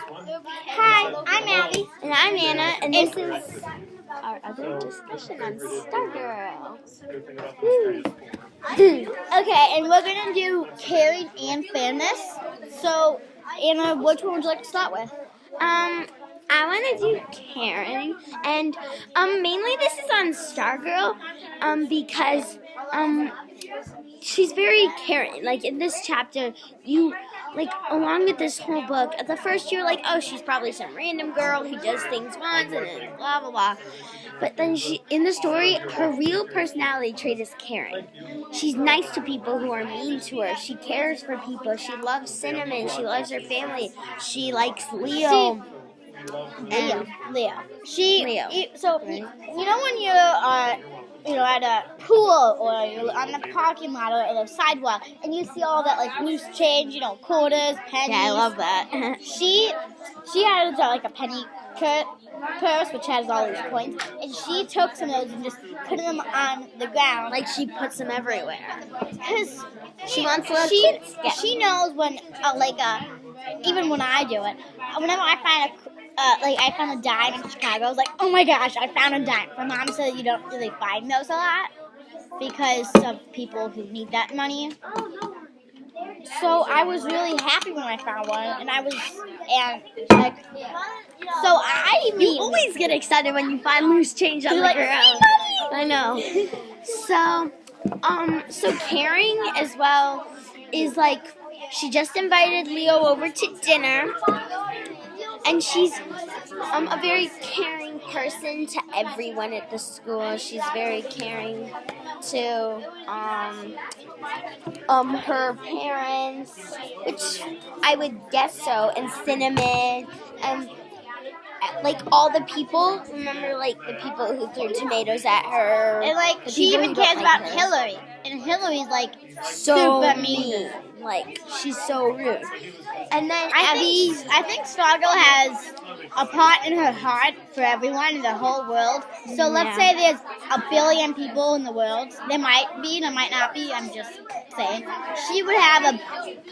Hi, I'm Abby. And I'm Anna, and this is our other discussion on StarGirl. Okay, and we're gonna do caring and fairness. So, Anna, which one would you like to start with? I want to do caring, and mainly this is on StarGirl, because she's very caring. Like in this chapter, along with this whole book, at the first you're like, oh, she's probably some random girl who does things once and then blah blah blah. But then in the story, her real personality trait is caring. She's nice to people who are mean to her. She cares for people. She loves Cinnamon. She loves her family. She likes Leo. Leo. Leo. So you know when you're at a pool or you're on the parking lot or the sidewalk and you see all that like loose change, quarters, pennies. Yeah, I love that. She has like a penny purse which has all these coins, and she took some of those and just put them on the ground. Like she puts them everywhere. Because she wants little kids. Yeah. She knows when even when I do it, whenever I find I found a dime in Chicago, I was like, oh my gosh, I found a dime. My mom said you don't really find those a lot because of people who need that money. So I was really happy when I found one, you always get excited when you find loose change on the ground. I know. So caring as well is like she just invited Leo over to dinner, and she's a very caring person to everyone at the school. She's very caring to her parents, which I would guess so, and Cinnamon, and like all the people. Remember, like the people who threw tomatoes at her, and like she even cares about Hillary, and Hillary's like so super mean. Like she's so rude. And then I think StarGirl has a part in her heart for everyone in the whole world. So let's say there's 1 billion people in the world. There might be, there might not be. I'm just saying. She would have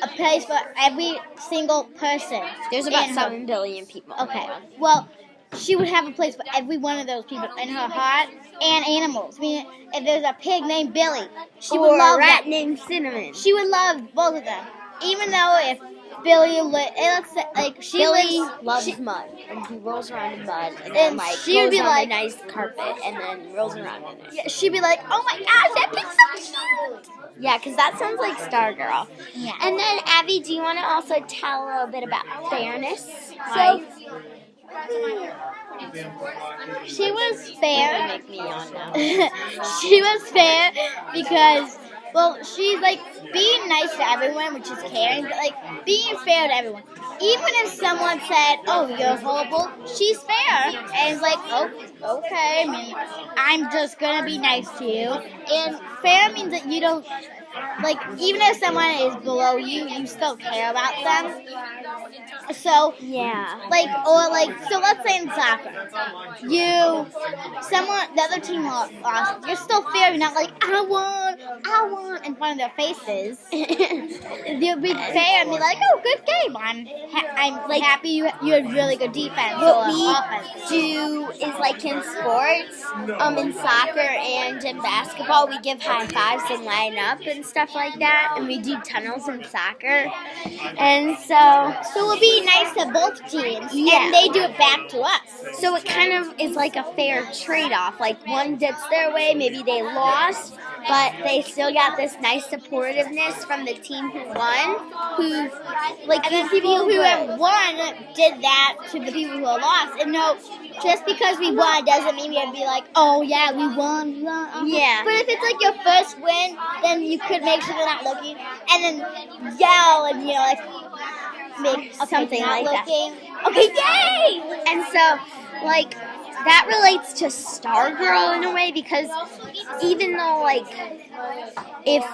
a place for every single person. There's about 7 billion people. Okay. Well, she would have a place for every one of those people in her heart, and animals. I mean, if there's a pig named Billy, she would love a rat named Cinnamon. She would love both of them, even though if Billy loves mud, and he rolls around in mud, and then she would be on like a nice carpet, and then rolls around in it. Yeah, she'd be like, "Oh my gosh, that pig's so cute!" Yeah, because that sounds like StarGirl. Yeah. And then Abby, do you want to also tell a little bit about fairness? She was fair. Make me yawn now. She was fair because, well, she's like being nice to everyone, which is caring, but like being fair to everyone. Even if someone said, "Oh, you're horrible," she's fair, and it's like, "Oh, okay, I mean, I'm just gonna be nice to you." And fair means that you don't. Like, even if someone is below you, you still care about them. So, yeah. So let's say in soccer, the other team lost, you're still fair, you're not like, I won, in front of their faces. You'll be fair and be like, oh, good game, I'm happy you had really good defense. What we do is like in sports, in soccer and in basketball, we give high fives and line up and stuff like that, and we do tunnels in soccer, and so we'll be nice to both teams, yeah. And they do it back to us. So it kind of is like a fair trade-off. Like one gets their way, maybe they lost, but they still got this nice supportiveness from the team who won. And the people who have won did that to the people who have lost. And no, just because we won doesn't mean we have to be like, oh yeah, we won. Yeah. But if it's like your first win, then you could make sure they're not looking, and then yell and make something like looking. That. Okay, yay! And so, that relates to StarGirl in a way, because even though, if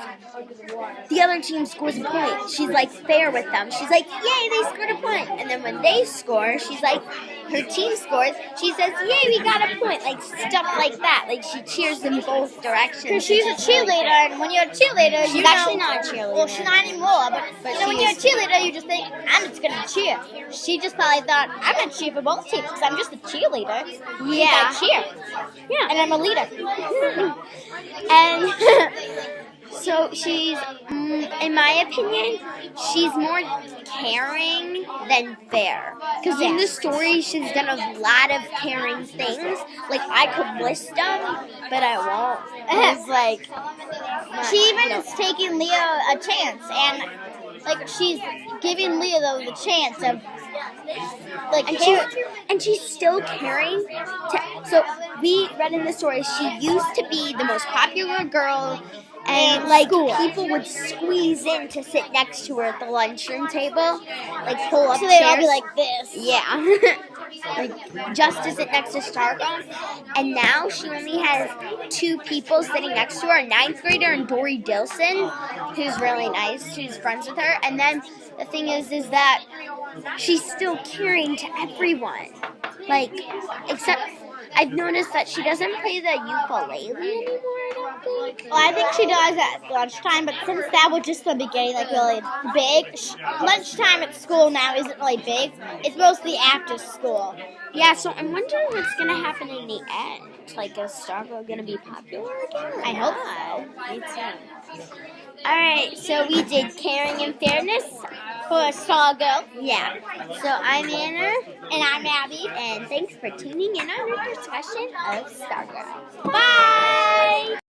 the other team scores a point, she's like fair with them. She's like, yay, they scored a point. And then when they score, she's like, her team scores, she says, yay, we got a point. Like stuff like that. Like she cheers in both directions. Because she's a cheerleader, and when you're a cheerleader, She's actually not a cheerleader. Well, she's not anymore, but when you're a cheerleader, you just think, I'm just going to cheer. She just probably thought, I'm going to cheer for both teams because I'm just a cheerleader. Yeah. I cheer. Yeah. And I'm a leader. And so she's, in my opinion, she's more caring than fair. Because in the story, she's done a lot of caring things. Like, I could list them, but I won't. It's like, She even is taking Leah a chance, and like she's giving Leah the chance of like. and she's still caring. So we read in the story she used to be the most popular girl. And like people would squeeze in to sit next to her at the lunchroom table, like pull up So they'd all chairs. be like this. Yeah, like just to sit next to StarGirl. And now she only has 2 people sitting next to her: a 9th grader and Dory Dilson, who's really nice, who's friends with her. And then the thing is that she's still caring to everyone, like except. I've noticed that she doesn't play the ukulele anymore, I don't think. Well, I think she does at lunchtime, but since that was just the beginning, like really big, lunchtime at school now isn't really big. It's mostly after school. Yeah, so I'm wondering what's going to happen in the end. Like, is StarGirl going to be popular again? I hope so. Me too. Alright, so we did caring and fairness. For StarGirl. Yeah. So I'm Anna. And I'm Abby. And thanks for tuning in on our discussion of StarGirl. Bye!